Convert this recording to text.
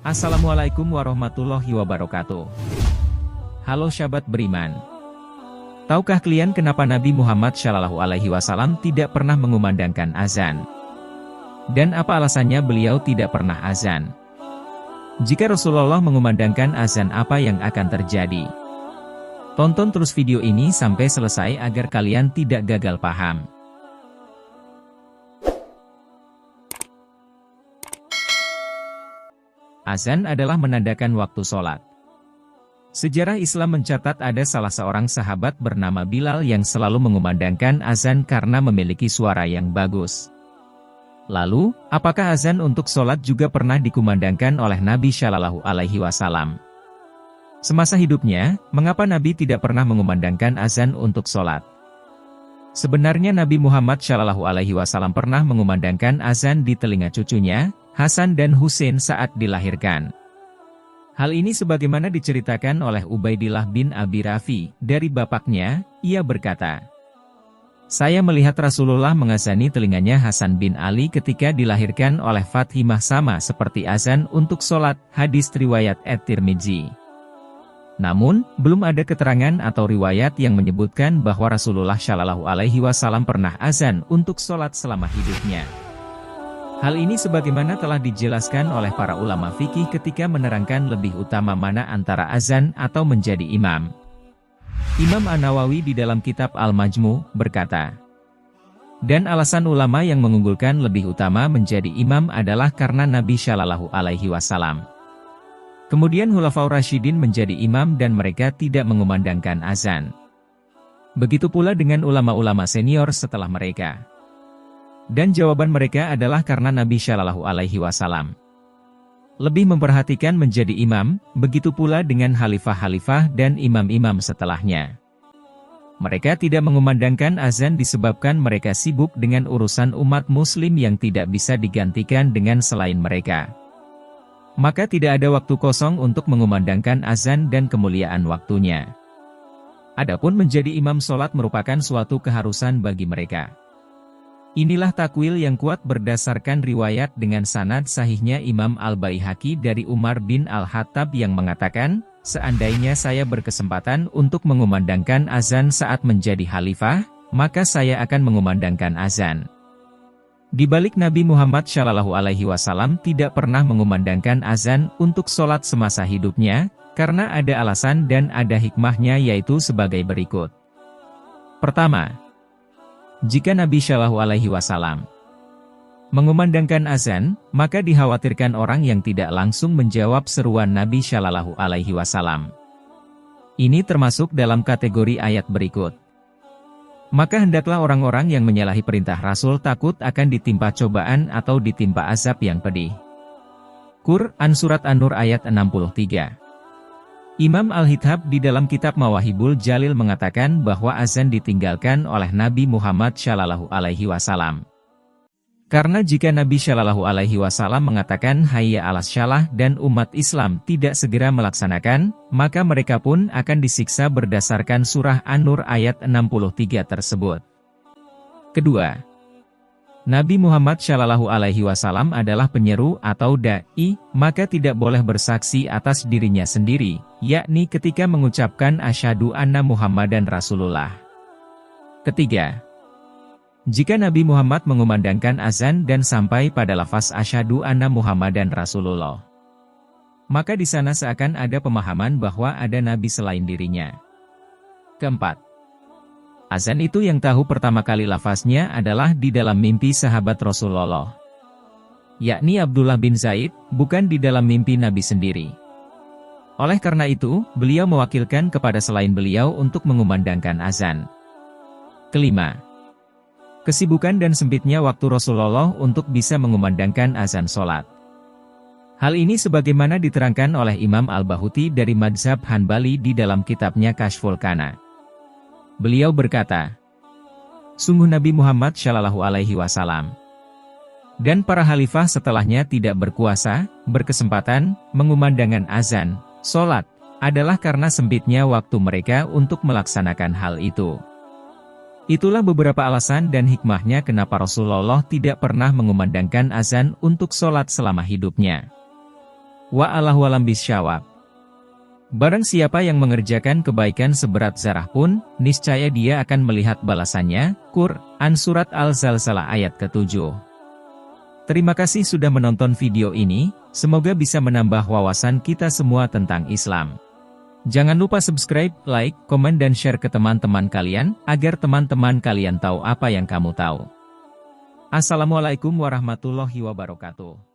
Assalamualaikum warahmatullahi wabarakatuh. Halo sahabat beriman. Tahukah kalian kenapa Nabi Muhammad SAW tidak pernah mengumandangkan azan? Dan apa alasannya beliau tidak pernah azan? Jika Rasulullah mengumandangkan azan, apa yang akan terjadi? Tonton terus video ini sampai selesai agar kalian tidak gagal paham. Azan adalah menandakan waktu sholat. Sejarah Islam mencatat ada salah seorang sahabat bernama Bilal yang selalu mengumandangkan azan karena memiliki suara yang bagus. Lalu, apakah azan untuk sholat juga pernah dikumandangkan oleh Nabi Shallallahu Alaihi Wasallam? Semasa hidupnya, mengapa Nabi tidak pernah mengumandangkan azan untuk sholat? Sebenarnya Nabi Muhammad Shallallahu Alaihi Wasallam pernah mengumandangkan azan di telinga cucunya, Hasan dan Husain saat dilahirkan. Hal ini sebagaimana diceritakan oleh Ubaidillah bin Abi Rafi, dari bapaknya, ia berkata, "Saya melihat Rasulullah mengazani telinganya Hasan bin Ali ketika dilahirkan oleh Fatimah sama seperti azan untuk sholat." Hadis riwayat At-Tirmidzi. Namun, belum ada keterangan atau riwayat yang menyebutkan bahwa Rasulullah Shallallahu Alaihi Wasallam pernah azan untuk sholat selama hidupnya. Hal ini sebagaimana telah dijelaskan oleh para ulama fikih ketika menerangkan lebih utama mana antara azan atau menjadi imam. Imam An-Nawawi di dalam kitab Al-Majmu' berkata, dan alasan ulama yang mengunggulkan lebih utama menjadi imam adalah karena Nabi Shallallahu Alaihi Wasallam. Kemudian Khulafaur Rasyidin menjadi imam dan mereka tidak mengumandangkan azan. Begitu pula dengan ulama-ulama senior setelah mereka. Dan jawaban mereka adalah karena Nabi Shallallahu Alaihi Wasallam lebih memperhatikan menjadi imam, begitu pula dengan khalifah-khalifah dan imam-imam setelahnya. Mereka tidak mengumandangkan azan disebabkan mereka sibuk dengan urusan umat muslim yang tidak bisa digantikan dengan selain mereka. Maka tidak ada waktu kosong untuk mengumandangkan azan dan kemuliaan waktunya. Adapun menjadi imam sholat merupakan suatu keharusan bagi mereka. Inilah takwil yang kuat berdasarkan riwayat dengan sanad sahihnya Imam Al-Baihaqi dari Umar bin Al-Khattab yang mengatakan, seandainya saya berkesempatan untuk mengumandangkan azan saat menjadi khalifah, maka saya akan mengumandangkan azan. Di balik Nabi Muhammad Shallallahu Alaihi Wasallam tidak pernah mengumandangkan azan untuk sholat semasa hidupnya, karena ada alasan dan ada hikmahnya, yaitu sebagai berikut. Pertama, jika Nabi Shallallahu Alaihi Wasallam mengumandangkan azan, maka dikhawatirkan orang yang tidak langsung menjawab seruan Nabi Shallallahu Alaihi Wasallam. Ini termasuk dalam kategori ayat berikut. Maka hendaklah orang-orang yang menyalahi perintah Rasul takut akan ditimpa cobaan atau ditimpa azab yang pedih. Quran Surat An-Nur ayat 63. Imam Al-Hithab di dalam kitab Mawahibul Jalil mengatakan bahwa azan ditinggalkan oleh Nabi Muhammad Shallallahu Alaihi Wasallam. Karena jika Nabi Shallallahu Alaihi Wasallam mengatakan hayya 'alas shalah dan umat Islam tidak segera melaksanakan, maka mereka pun akan disiksa berdasarkan surah An-Nur ayat 63 tersebut. Kedua, Nabi Muhammad Shallallahu Alaihi Wasallam adalah penyeru atau da'i, maka tidak boleh bersaksi atas dirinya sendiri, yakni ketika mengucapkan asyhadu anna Muhammadan Rasulullah. Ketiga, jika Nabi Muhammad mengumandangkan azan dan sampai pada lafaz asyhadu anna Muhammadan Rasulullah, maka di sana seakan ada pemahaman bahwa ada nabi selain dirinya. Keempat, azan itu yang tahu pertama kali lafaznya adalah di dalam mimpi sahabat Rasulullah, yakni Abdullah bin Zaid, bukan di dalam mimpi Nabi sendiri. Oleh karena itu, beliau mewakilkan kepada selain beliau untuk mengumandangkan azan. Kelima, kesibukan dan sempitnya waktu Rasulullah untuk bisa mengumandangkan azan sholat. Hal ini sebagaimana diterangkan oleh Imam Al-Bahuti dari Madzhab Hanbali di dalam kitabnya Kashful Kana. Beliau berkata, sungguh Nabi Muhammad Shallallahu Alaihi Wasallam dan para khalifah setelahnya tidak berkuasa, berkesempatan, mengumandangkan azan, sholat, adalah karena sempitnya waktu mereka untuk melaksanakan hal itu. Itulah beberapa alasan dan hikmahnya kenapa Rasulullah tidak pernah mengumandangkan azan untuk sholat selama hidupnya. Wa'allahu a'lam bishawab. Barang siapa yang mengerjakan kebaikan seberat zarah pun, niscaya dia akan melihat balasannya. Quran Surat Al-Zalzalah ayat ke-7. Terima kasih sudah menonton video ini, semoga bisa menambah wawasan kita semua tentang Islam. Jangan lupa subscribe, like, komen dan share ke teman-teman kalian, agar teman-teman kalian tahu apa yang kamu tahu. Assalamualaikum warahmatullahi wabarakatuh.